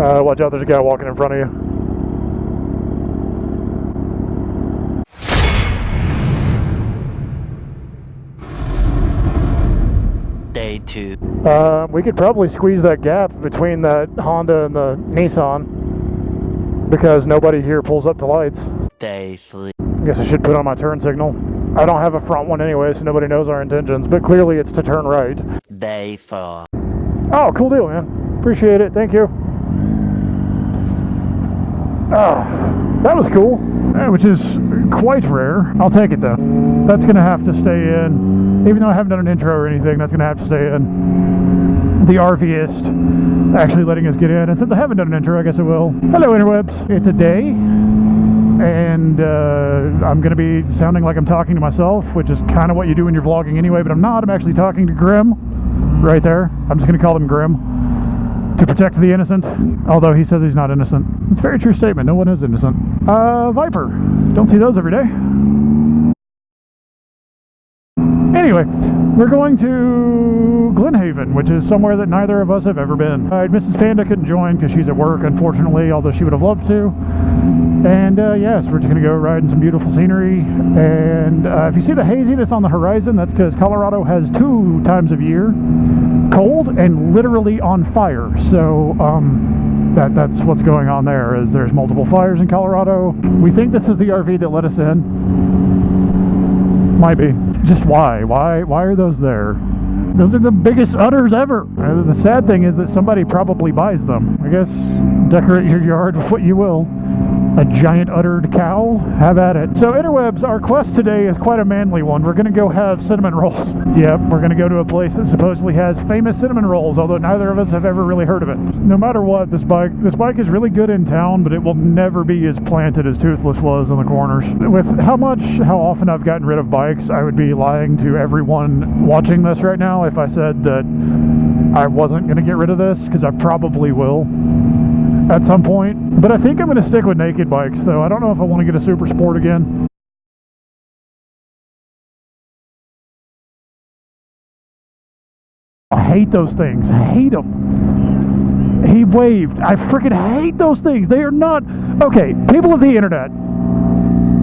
Watch out, there's a guy walking in front of you. Day 2. We could probably squeeze that gap between that Honda and the Nissan because nobody here pulls up to lights. Day 3. I guess I should put on my turn signal. I don't have a front one anyway, so nobody knows our intentions, but clearly it's to turn right. Day 4. Oh, cool deal, man. Appreciate it. Thank you. That was cool, which is quite rare. I'll take it, though. That's going to have to stay in. Even though I haven't done an intro or anything, that's going to have to stay in. The RVist actually letting us get in. And since I haven't done an intro, I guess I will. Hello, interwebs. It's a day. And I'm going to be sounding like I'm talking to myself, which is kind of what you do when you're vlogging anyway, but I'm not. I'm actually talking to Grim right there. I'm just going to call him Grim to protect the innocent, although he says he's not innocent. It's a very true statement. No one is innocent. Viper. Don't see those every day. Anyway, we're going to Glenhaven, which is somewhere that neither of us have ever been. Mrs. Panda couldn't join because she's at work, unfortunately, although she would have loved to. And yes, we're just going to go ride in some beautiful scenery. And if you see the haziness on the horizon, that's because Colorado has 2 times of year, cold and literally on fire. So that's what's going on there, is there's multiple fires in Colorado. We think this is the RV that let us in. Might be. Just why? Why are those there? Those are the biggest udders ever. The sad thing is that somebody probably buys them. I guess decorate your yard with what you will. A giant uddered cow? Have at it. So interwebs, our quest today is quite a manly one. We're going to go have cinnamon rolls. Yep, we're going to go to a place that supposedly has famous cinnamon rolls, although neither of us have ever really heard of it. No matter what, this bike is really good in town, but it will never be as planted as Toothless was in the corners. With how often I've gotten rid of bikes, I would be lying to everyone watching this right now if I said that I wasn't going to get rid of this, because I probably will at some point. But I think I'm going to stick with naked bikes, though. I don't know if I want to get a super sport again. I hate those things. I hate them. He waved. I freaking hate those things. They are not... Okay, people of the internet,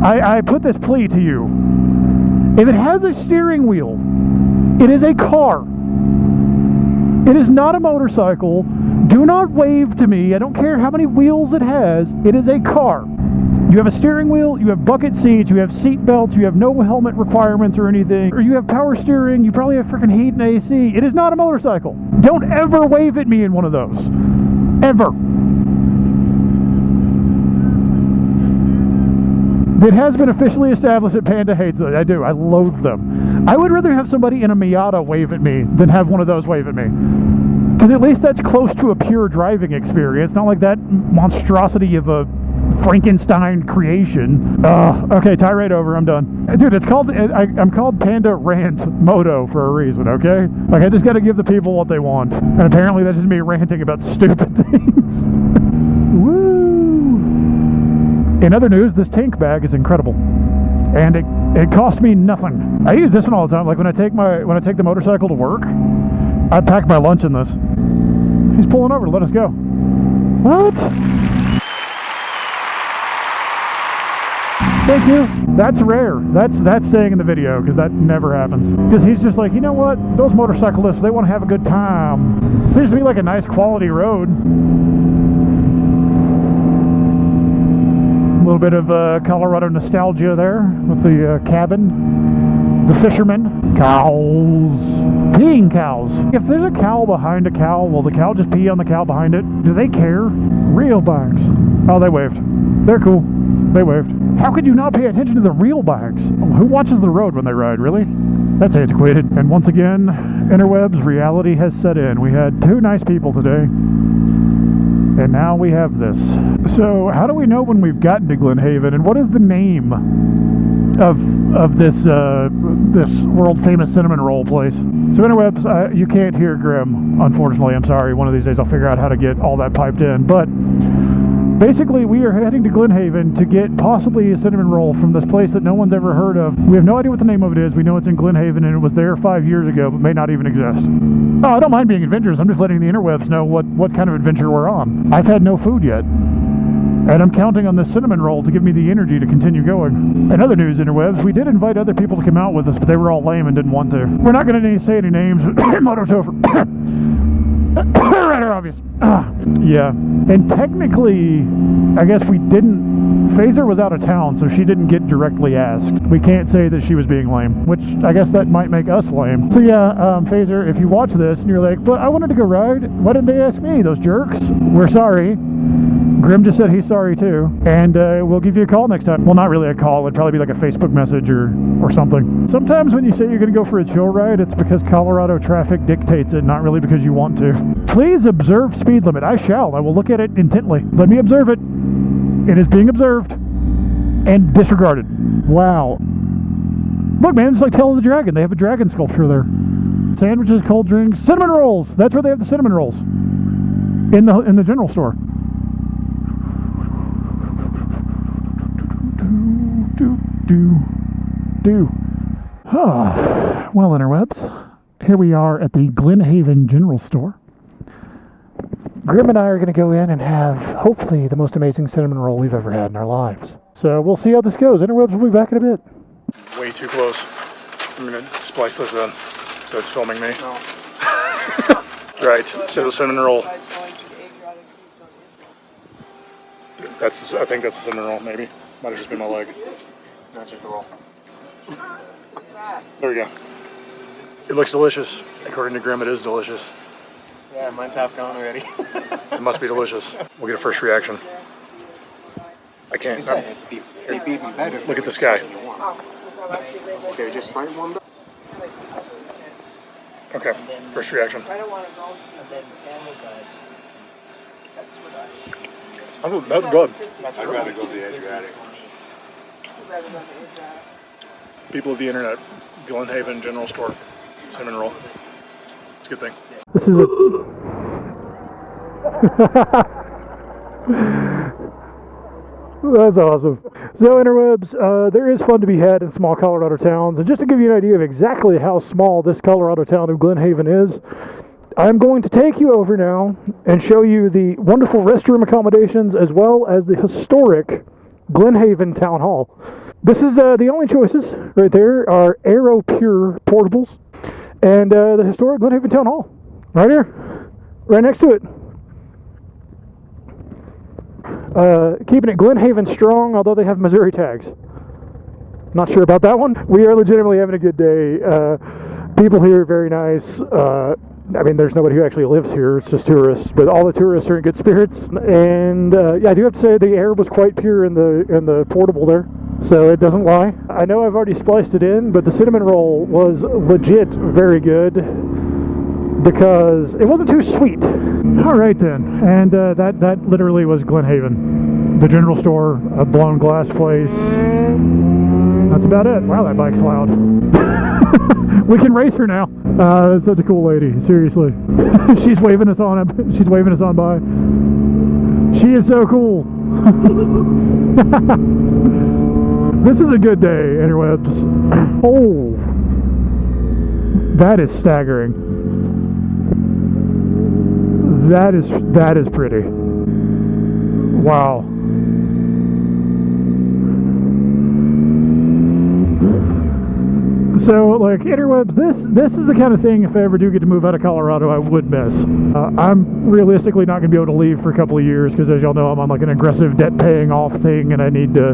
I put this plea to you. If it has a steering wheel, it is a car. It is not a motorcycle. Do not wave to me. I don't care how many wheels it has. It is a car. You have a steering wheel, you have bucket seats, you have seat belts, you have no helmet requirements or anything, or you have power steering, you probably have freaking heat and AC. It is not a motorcycle. Don't ever wave at me in one of those. Ever. It has been officially established that Panda hates those. I do. I loathe them. I would rather have somebody in a Miata wave at me than have one of those wave at me. Because at least that's close to a pure driving experience, not like that monstrosity of a Frankenstein creation. Okay, tirade over. I'm done. Dude, it's called... I'm called Pandarantmoto for a reason, okay? Like, I just got to give the people what they want. And apparently that's just me ranting about stupid things. Woo! In other news, this tank bag is incredible. And it cost me nothing. I use this one all the time. Like when I take the motorcycle to work, I pack my lunch in this. He's pulling over to let us go. What? Thank you. That's rare. That's staying in the video, because that never happens. Because he's just like, you know what? Those motorcyclists, they want to have a good time. It seems to be like a nice quality road. A little bit of Colorado nostalgia there with the cabin, the fishermen, cows, peeing cows. If there's a cow behind a cow, will the cow just pee on the cow behind it? Do they care? Real bikes. Oh, they waved. They're cool. They waved. How could you not pay attention to the real bikes? Who watches the road when they ride, really? That's antiquated. And once again, interwebs, reality has set in. We had 2 nice people today. And now we have this. So how do we know when we've gotten to Glenhaven, and what is the name of this this world famous cinnamon roll place? So interwebs, you can't hear Grim, unfortunately. I'm sorry. One of these days I'll figure out how to get all that piped in. But basically, we are heading to Glenhaven to get possibly a cinnamon roll from this place that no one's ever heard of. We have no idea what the name of it is. We know it's in Glenhaven, and it was there 5 years ago, but may not even exist. Oh, I don't mind being adventurous. I'm just letting the interwebs know what kind of adventure we're on. I've had no food yet, and I'm counting on this cinnamon roll to give me the energy to continue going. In other news, interwebs, we did invite other people to come out with us, but they were all lame and didn't want to. We're not going to say any names. Moto rather obvious. Yeah. And technically, I guess we didn't... Phaser was out of town, so she didn't get directly asked. We can't say that she was being lame, which I guess that might make us lame. So yeah, Phaser, if you watch this and you're like, but I wanted to go ride, why didn't they ask me, those jerks? We're sorry. Grim just said he's sorry too, and we'll give you a call next time. Well, not really a call, it'd probably be like a Facebook message or something. Sometimes when you say you're gonna go for a chill ride, it's because Colorado traffic dictates it, not really because you want to. Please observe speed limit. I shall. I will look at it intently. Let me observe it. It is being observed and disregarded. Wow. Look, man, it's like Tail of the Dragon. They have a dragon sculpture there. Sandwiches, cold drinks, cinnamon rolls. That's where they have the cinnamon rolls. In the general store. Well, interwebs, here we are at the Glen Haven General Store. Grim and I are going to go in and have, hopefully, the most amazing cinnamon roll we've ever had in our lives. So we'll see how this goes. Interwebs will be back in a bit. Way too close. I'm going to splice this in so it's filming me. No. Right, so the cinnamon roll. I think that's a cinnamon roll, maybe. Might have just been my leg. No, it's just a roll. There we go. It looks delicious. According to Grim, it is delicious. Yeah, mine's half gone already. It must be delicious. We'll get a first reaction. I can't. They beat me better. Look at this guy. Okay, just slightly warmed up. Okay, first reaction. I don't want to go and then family guides. That's what I was thinking. That's good. I'd rather go the Adriatic. People of the internet, Glen Haven General Store, cinnamon roll. It's a good thing. This is it. That's awesome. So interwebs, there is fun to be had in small Colorado towns. And just to give you an idea of exactly how small this Colorado town of Glen Haven is, I'm going to take you over now and show you the wonderful restroom accommodations as well as the historic Glen Haven Town Hall. This is the only choices right there are Aero Pure portables and the historic Glen Haven Town Hall. Right here, right next to it. Keeping it Glen Haven strong, although they have Missouri tags. Not sure about that one. We are legitimately having a good day. People here are very nice. I mean, there's nobody who actually lives here. It's just tourists. But all the tourists are in good spirits. And yeah, I do have to say the air was quite pure in the portable there. So it doesn't lie. I know I've already spliced it in, but the cinnamon roll was legit very good because it wasn't too sweet. All right then, and that literally was Glen Haven, the general store, a blown glass place. That's about it. Wow, that bike's loud. We can race her now. That's such a cool lady. Seriously, she's waving us on. She's waving us on by. She is so cool. This is a good day, interwebs. Oh, that is staggering. That is pretty. Wow. So, like, interwebs, this is the kind of thing, if I ever do get to move out of Colorado, I would miss. I'm realistically not going to be able to leave for a couple of years, because as y'all know, I'm on like an aggressive debt paying off thing, and I need to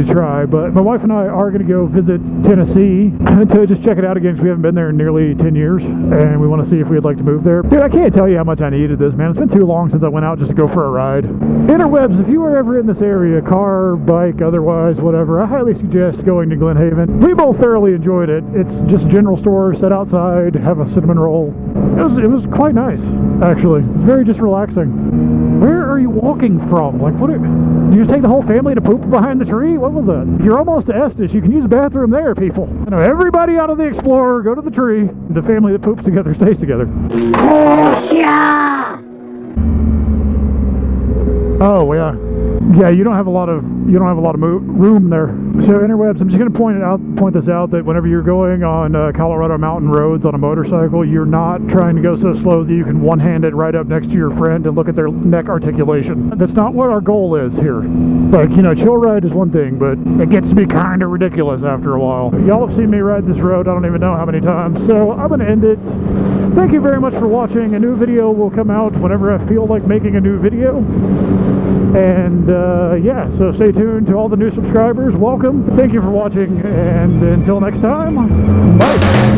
try. But my wife and I are going to go visit Tennessee to just check it out again, because we haven't been there in nearly 10 years, and we want to see if we'd like to move there. Dude, I can't tell you how much I needed this, man. It's been too long since I went out just to go for a ride. Interwebs, if you are ever in this area, car, bike, otherwise, whatever, I highly suggest going to Glen Haven. We both thoroughly enjoyed it. It's just a general store, sit outside, have a cinnamon roll. It was quite nice, actually. It's very just relaxing. Where are you walking from? Like, what? Do you just take the whole family to poop behind the tree? What was that? You're almost to Estes. You can use a bathroom there, people. You know, everybody out of the Explorer, go to the tree. The family that poops together stays together. Oh, yeah. Oh, yeah. yeah, you don't have a lot of room there. So interwebs, I'm just going to point this out that whenever you're going on Colorado mountain roads on a motorcycle, you're not trying to go so slow that you can one-hand it right up next to your friend and look at their neck articulation. That's not what our goal is here. Like, you know, chill ride is one thing, but it gets to be kind of ridiculous after a while. Y'all have seen me ride this road, I don't even know how many times, so I'm going to end it. Thank you very much for watching. A new video will come out whenever I feel like making a new video. And yeah, so stay tuned to all the new subscribers. Welcome. Thank you for watching, and until next time, bye.